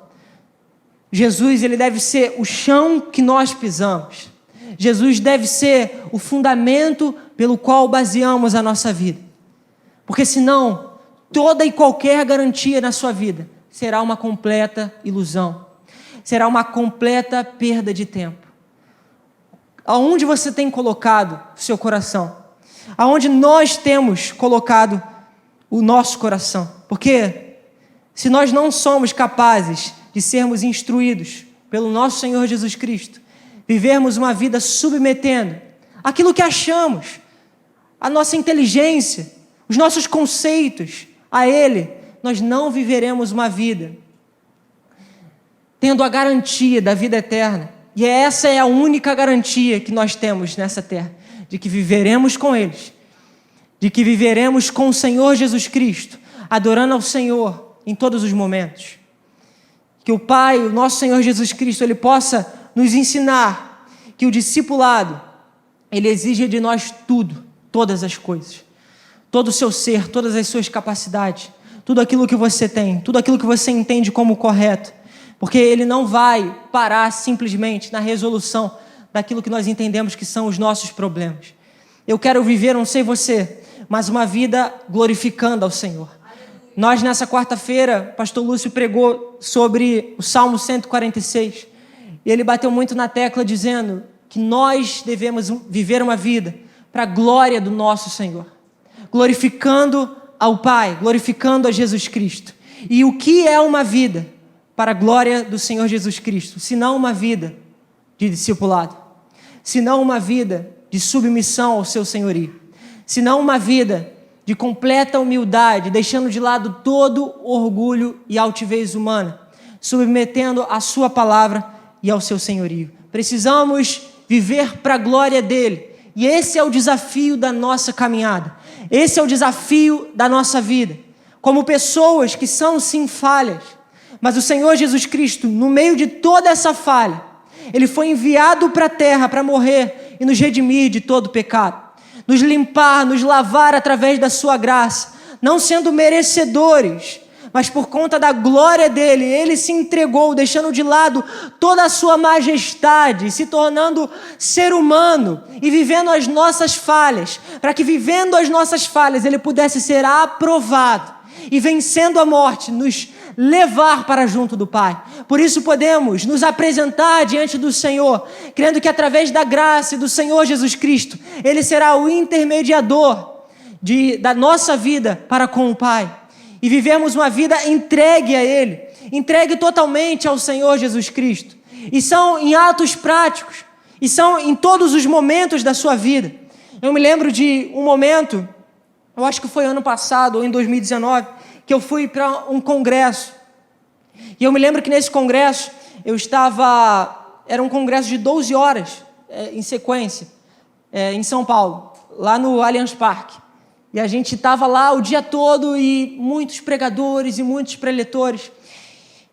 Jesus, ele deve ser o chão que nós pisamos. Jesus deve ser o fundamento pelo qual baseamos a nossa vida. Porque senão, toda e qualquer garantia na sua vida será uma completa ilusão. Será uma completa perda de tempo. Aonde você tem colocado o seu coração? Aonde nós temos colocado o nosso coração? Porque se nós não somos capazes de sermos instruídos pelo nosso Senhor Jesus Cristo, vivermos uma vida submetendo aquilo que achamos, a nossa inteligência, os nossos conceitos a Ele, nós não viveremos uma vida tendo a garantia da vida eterna. E essa é a única garantia que nós temos nessa terra, de que viveremos com eles, de que viveremos com o Senhor Jesus Cristo, adorando ao Senhor em todos os momentos. Que o Pai, o nosso Senhor Jesus Cristo, Ele possa nos ensinar que o discipulado, ele exige de nós tudo, todas as coisas, todo o seu ser, todas as suas capacidades, tudo aquilo que você tem, tudo aquilo que você entende como correto, porque Ele não vai parar simplesmente na resolução daquilo que nós entendemos que são os nossos problemas. Eu quero viver, não sei você, mas uma vida glorificando ao Senhor. Nós, nessa quarta-feira, pastor Lúcio pregou sobre o Salmo 146, e ele bateu muito na tecla dizendo que nós devemos viver uma vida para a glória do nosso Senhor, glorificando ao Pai, glorificando a Jesus Cristo. E o que é uma vida para a glória do Senhor Jesus Cristo, se não uma vida de discipulado, se não uma vida de submissão ao seu senhorio, se não uma vida de completa humildade, deixando de lado todo orgulho e altivez humana, submetendo a sua palavra e ao seu senhorio. Precisamos viver para a glória dele, e esse é o desafio da nossa caminhada, esse é o desafio da nossa vida, como pessoas que são sim falhas, Mas o Senhor Jesus Cristo, no meio de toda essa falha, Ele foi enviado para a terra para morrer e nos redimir de todo pecado, nos limpar, nos lavar através da sua graça, não sendo merecedores, mas por conta da glória dele, ele se entregou, deixando de lado toda a sua majestade, se tornando ser humano e vivendo as nossas falhas, para que vivendo as nossas falhas ele pudesse ser aprovado e vencendo a morte, nos levar para junto do Pai. Por isso podemos nos apresentar diante do Senhor, crendo que através da graça do Senhor Jesus Cristo, Ele será o intermediador da nossa vida para com o Pai. E vivemos uma vida entregue a Ele, entregue totalmente ao Senhor Jesus Cristo. E são em atos práticos, e são em todos os momentos da sua vida. Eu me lembro de um momento, eu acho que foi ano passado, ou em 2019, que eu fui para um congresso. E eu me lembro que nesse congresso, era um congresso de 12 horas, em sequência, em São Paulo, lá no Allianz Parque. E a gente estava lá o dia todo e muitos pregadores e muitos preletores.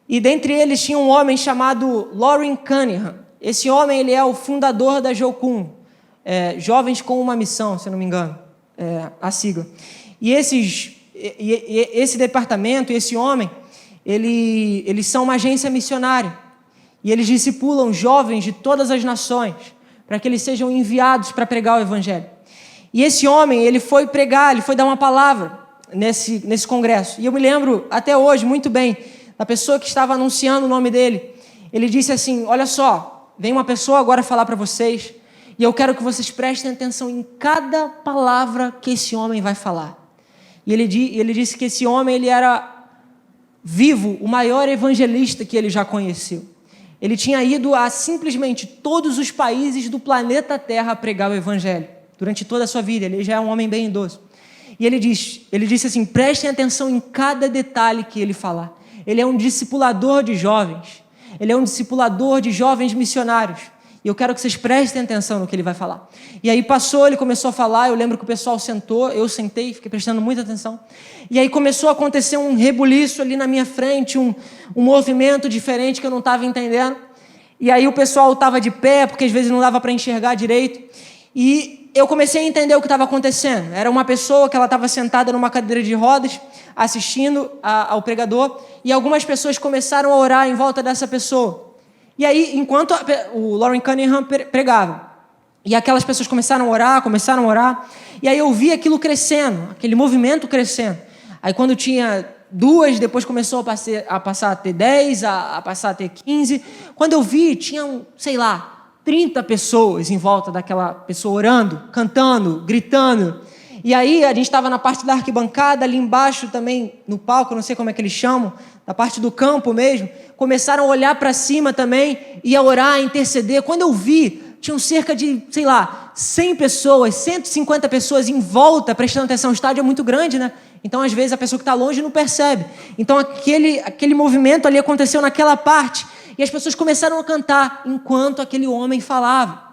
E dentre eles tinha um homem chamado Loren Cunningham. Esse homem, ele é o fundador da Jocum, Jovens com uma Missão, se eu não me engano, a sigla. E esse departamento, esse homem, eles são uma agência missionária. E eles discipulam jovens de todas as nações, para que eles sejam enviados para pregar o Evangelho. E esse homem, ele foi pregar, ele foi dar uma palavra nesse congresso. E eu me lembro até hoje muito bem da pessoa que estava anunciando o nome dele. Ele disse assim: olha só, vem uma pessoa agora falar para vocês, e eu quero que vocês prestem atenção em cada palavra que esse homem vai falar. E ele disse que esse homem, ele era vivo, o maior evangelista que ele já conheceu. Ele tinha ido a simplesmente todos os países do planeta Terra a pregar o Evangelho, durante toda a sua vida. Ele já é um homem bem idoso. E ele disse assim: prestem atenção em cada detalhe que ele falar. Ele é um discipulador de jovens. Ele é um discipulador de jovens missionários. E eu quero que vocês prestem atenção no que ele vai falar. E aí ele começou a falar, eu lembro que o pessoal sentou, eu sentei, fiquei prestando muita atenção. E aí começou a acontecer um rebuliço ali na minha frente, um movimento diferente que eu não estava entendendo. E aí o pessoal estava de pé, porque às vezes não dava para enxergar direito. E eu comecei a entender o que estava acontecendo. Era uma pessoa que ela estava sentada numa cadeira de rodas, assistindo ao pregador, e algumas pessoas começaram a orar em volta dessa pessoa. E aí, enquanto o Loren Cunningham pregava, e aquelas pessoas começaram a orar, e aí eu vi aquilo crescendo, aquele movimento crescendo. Aí quando tinha 2, depois começou a passar a ter 10, a passar a ter 15. Quando eu vi, tinham, 30 pessoas em volta daquela pessoa orando, cantando, gritando. E aí a gente estava na parte da arquibancada, ali embaixo também, no palco, não sei como é que eles chamam, na parte do campo mesmo, começaram a olhar para cima também, e a orar, a interceder. Quando eu vi, tinham cerca de, 100 pessoas, 150 pessoas em volta, prestando atenção. O estádio é muito grande, né? Então, às vezes, a pessoa que está longe não percebe. Então, aquele movimento ali aconteceu naquela parte, e as pessoas começaram a cantar, enquanto aquele homem falava.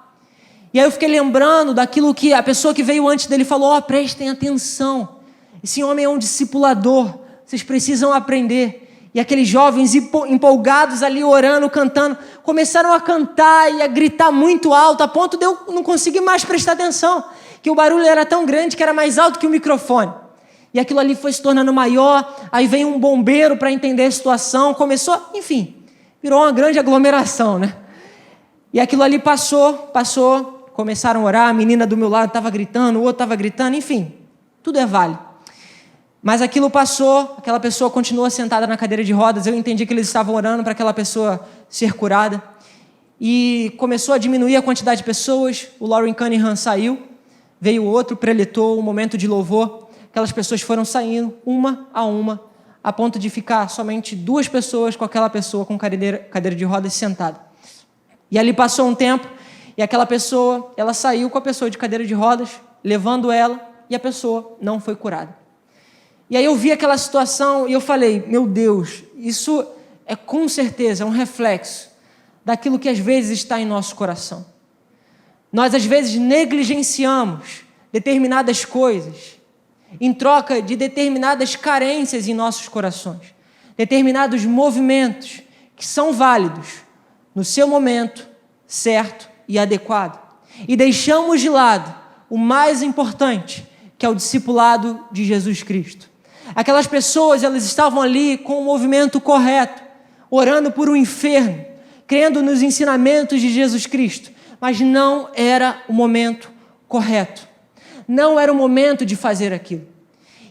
E aí eu fiquei lembrando daquilo que a pessoa que veio antes dele falou: prestem atenção, esse homem é um discipulador, vocês precisam aprender. E aqueles jovens empolgados ali, orando, cantando, começaram a cantar e a gritar muito alto, a ponto de eu não conseguir mais prestar atenção, que o barulho era tão grande que era mais alto que o microfone. E aquilo ali foi se tornando maior, aí veio um bombeiro para entender a situação, virou uma grande aglomeração, né? E aquilo ali passou, começaram a orar, a menina do meu lado estava gritando, o outro estava gritando, tudo é válido. Mas aquilo passou, aquela pessoa continuou sentada na cadeira de rodas, eu entendi que eles estavam orando para aquela pessoa ser curada. E começou a diminuir a quantidade de pessoas, o Loren Cunningham saiu, veio outro preletor, um momento de louvor, aquelas pessoas foram saindo, uma, a ponto de ficar somente 2 pessoas com aquela pessoa com cadeira de rodas sentada. E ali passou um tempo, e aquela pessoa, ela saiu com a pessoa de cadeira de rodas, levando ela, e a pessoa não foi curada. E aí eu vi aquela situação e eu falei: meu Deus, isso é com certeza um reflexo daquilo que às vezes está em nosso coração. Nós às vezes negligenciamos determinadas coisas em troca de determinadas carências em nossos corações. determinados movimentos que são válidos no seu momento certo e adequado. E deixamos de lado o mais importante, que é o discipulado de Jesus Cristo. Aquelas pessoas, elas estavam ali com o movimento correto, orando por um inferno, crendo nos ensinamentos de Jesus Cristo, mas não era o momento correto. Não era o momento de fazer aquilo.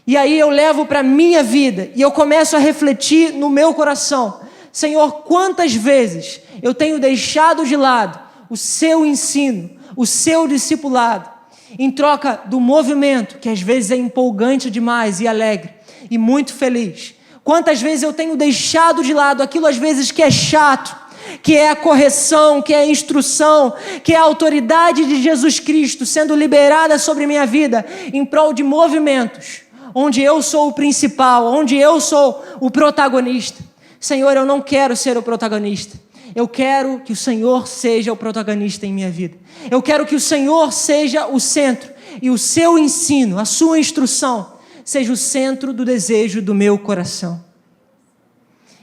E aí eu levo para a minha vida e eu começo a refletir no meu coração: Senhor, quantas vezes eu tenho deixado de lado o seu ensino, o seu discipulado, em troca do movimento, que às vezes é empolgante demais e alegre e muito feliz. Quantas vezes eu tenho deixado de lado aquilo às vezes que é chato, que é a correção, que é a instrução, que é a autoridade de Jesus Cristo sendo liberada sobre minha vida em prol de movimentos onde eu sou o principal, onde eu sou o protagonista. Senhor, eu não quero ser o protagonista. Eu quero que o Senhor seja o protagonista em minha vida. Eu quero que o Senhor seja o centro e o seu ensino, a sua instrução, seja o centro do desejo do meu coração.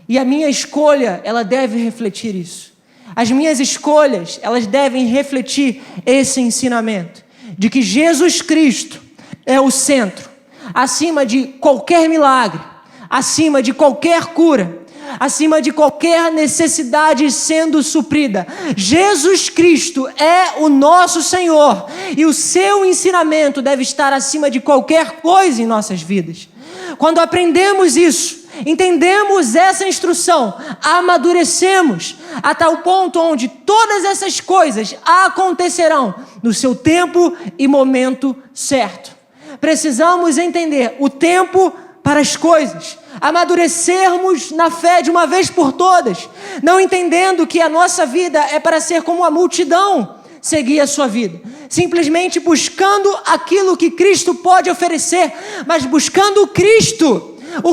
E a minha escolha, ela deve refletir isso. As minhas escolhas, elas devem refletir esse ensinamento de que Jesus Cristo é o centro, acima de qualquer milagre, acima de qualquer cura, acima de qualquer necessidade sendo suprida. Jesus Cristo é o nosso Senhor e o seu ensinamento deve estar acima de qualquer coisa em nossas vidas. Quando aprendemos isso, entendemos essa instrução, amadurecemos a tal ponto onde todas essas coisas acontecerão no seu tempo e momento certo. Precisamos entender o tempo para as coisas, amadurecermos na fé de uma vez por todas, não entendendo que a nossa vida é para ser como a multidão seguir a sua vida, simplesmente buscando aquilo que Cristo pode oferecer, mas buscando o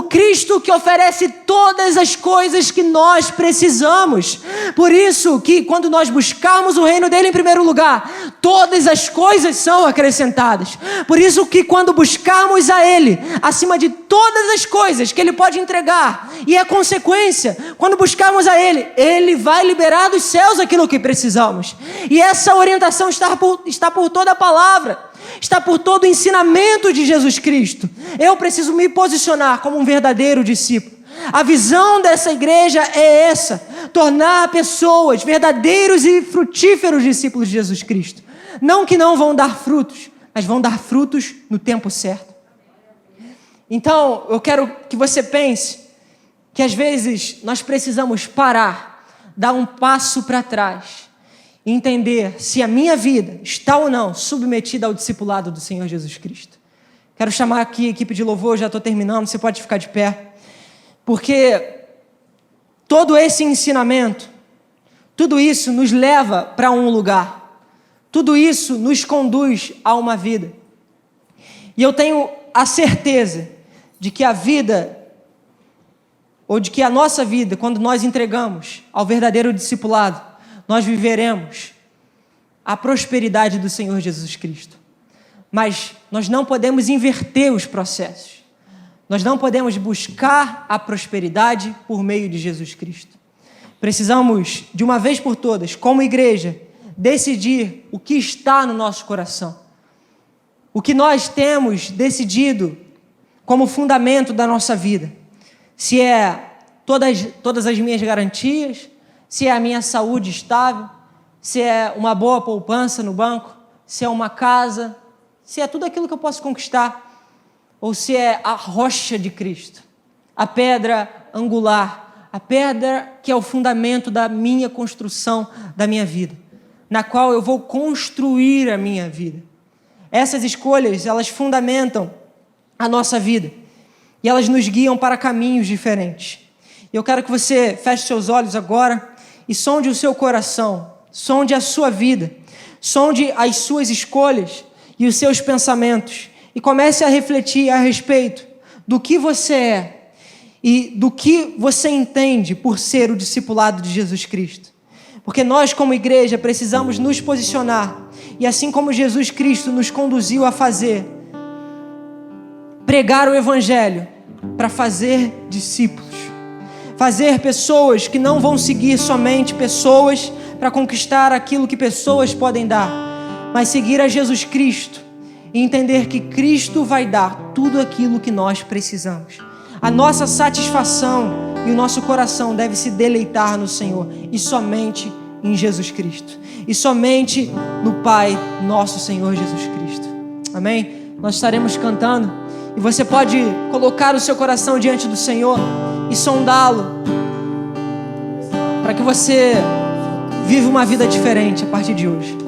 Cristo que oferece todas as coisas que nós precisamos. Por isso que quando nós buscarmos o reino dele em primeiro lugar, todas as coisas são acrescentadas. Por isso que quando buscarmos a ele, acima de todas as coisas que ele pode entregar, e é consequência, quando buscarmos a ele, ele vai liberar dos céus aquilo que precisamos. E essa orientação está por toda a palavra, está por todo o ensinamento de Jesus Cristo. Eu preciso me posicionar como um verdadeiro discípulo. A visão dessa igreja é essa: tornar pessoas verdadeiros e frutíferos discípulos de Jesus Cristo. Não que não vão dar frutos, mas vão dar frutos no tempo certo. Então, eu quero que você pense que às vezes nós precisamos parar, dar um passo para trás, entender se a minha vida está ou não submetida ao discipulado do Senhor Jesus Cristo. Quero chamar aqui a equipe de louvor, já estou terminando, você pode ficar de pé. Porque todo esse ensinamento, tudo isso nos leva para um lugar. Tudo isso nos conduz a uma vida. E eu tenho a certeza de que a vida, ou de que a nossa vida, quando nós entregamos ao verdadeiro discipulado, nós viveremos a prosperidade do Senhor Jesus Cristo. Mas nós não podemos inverter os processos. Nós não podemos buscar a prosperidade por meio de Jesus Cristo. Precisamos, de uma vez por todas, como igreja, decidir o que está no nosso coração. O que nós temos decidido como fundamento da nossa vida. Se é todas as minhas garantias, se é a minha saúde estável, se é uma boa poupança no banco, se é uma casa, se é tudo aquilo que eu posso conquistar, ou se é a rocha de Cristo, a pedra angular, a pedra que é o fundamento da minha construção, da minha vida, na qual eu vou construir a minha vida. Essas escolhas, elas fundamentam a nossa vida e elas nos guiam para caminhos diferentes. Eu quero que você feche seus olhos agora e sonde o seu coração, sonde a sua vida, sonde as suas escolhas e os seus pensamentos e comece a refletir a respeito do que você é e do que você entende por ser o discipulado de Jesus Cristo. Porque nós, como igreja, precisamos nos posicionar e assim como Jesus Cristo nos conduziu a fazer, pregar o Evangelho para fazer discípulos. Fazer pessoas que não vão seguir somente pessoas para conquistar aquilo que pessoas podem dar, mas seguir a Jesus Cristo e entender que Cristo vai dar tudo aquilo que nós precisamos. A nossa satisfação e o nosso coração deve se deleitar no Senhor e somente em Jesus Cristo. E somente no Pai, nosso Senhor Jesus Cristo. Amém? Nós estaremos cantando e você pode colocar o seu coração diante do Senhor e sondá-lo para que você viva uma vida diferente a partir de hoje.